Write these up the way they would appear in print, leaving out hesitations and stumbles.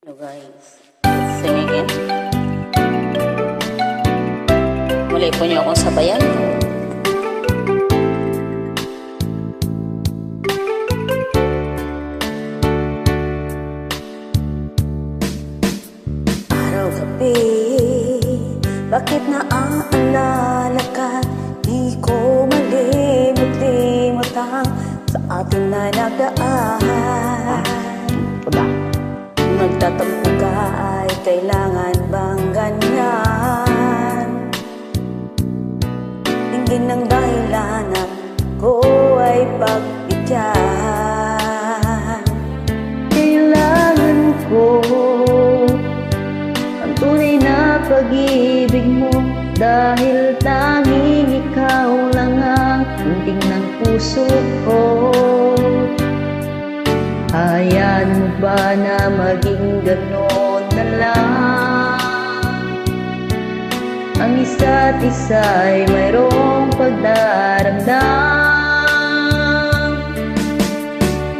So guys, let's sing again. Muli po niyo akong sabayan. Araw-gabi, bakit naaalala ka? Di ko malimot-limot ang sa atin na nagdaan. Nagtatampo ka ay kailangan bang ganyan? Tingin ng dahilan ako ay pagbigyan. Kailangan ko ang tunay na pag-ibig mo, dahil tanging ikaw lang ang tinting ng puso ko. Hayaan mo ba na maging ganon na lang? Ang isa't isa ay mayroong pagdaramdam.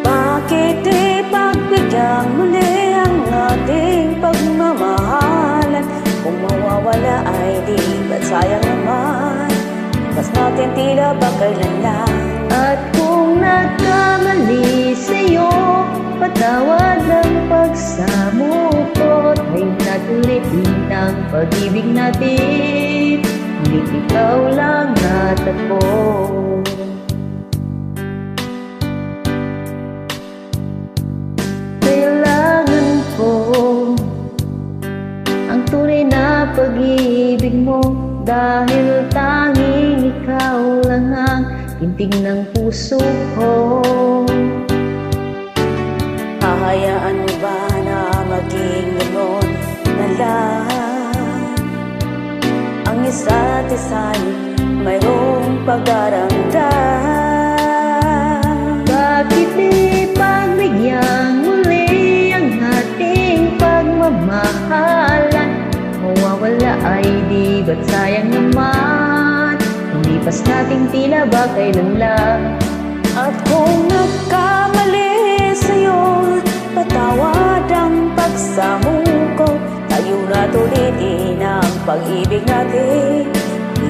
Bakit di pagbigyan muli ang ating pagmamahalan? Kung mawawala ay di ba't sayang naman? Mas natin tila ba kailan lang? At kung nagkamali sa'yo, patawad ang pagsamo ko. Tayo na't ulitin ang pag-ibig natin, hindi ikaw lang at ako. Kailangan ko ang tunay na pag-ibig mo, dahil tanging ikaw lang ang tintig ng puso ko. Hahayaan mo ba na maging ganon na lang? Ang isa't isa'y mayroong pagdaramdam. Bakit di pagbigyan muli ang ating pagmamahalan? Mawawala ay di ba't sayang naman? Lipas nating tila ba kailan lang? At kung nagkamali sa'yo, patawad ang pagsamo ko. Tayo na't ulitin ang pag-ibig natin,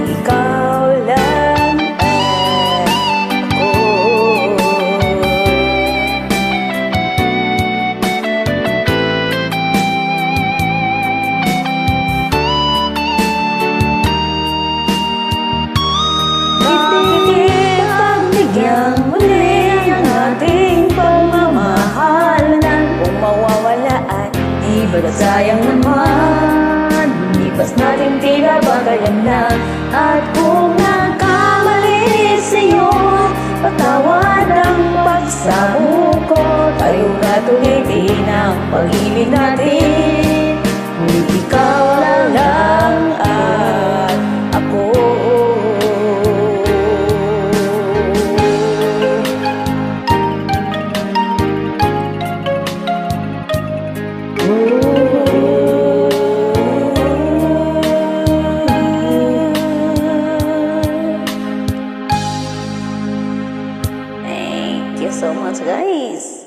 ikaw lang at ako. Pagbigyan muli ang ating pagmamahalan. Kung mawawala ay di ba sayang naman? Lipas natin tila ba kailan lang? At kung nagkamali sa'yo, patawad ang pagsamo ko. Tayo na't ulitin ang pag-ibig natin, ngunit ikaw lang at ako. Thank you so much, guys.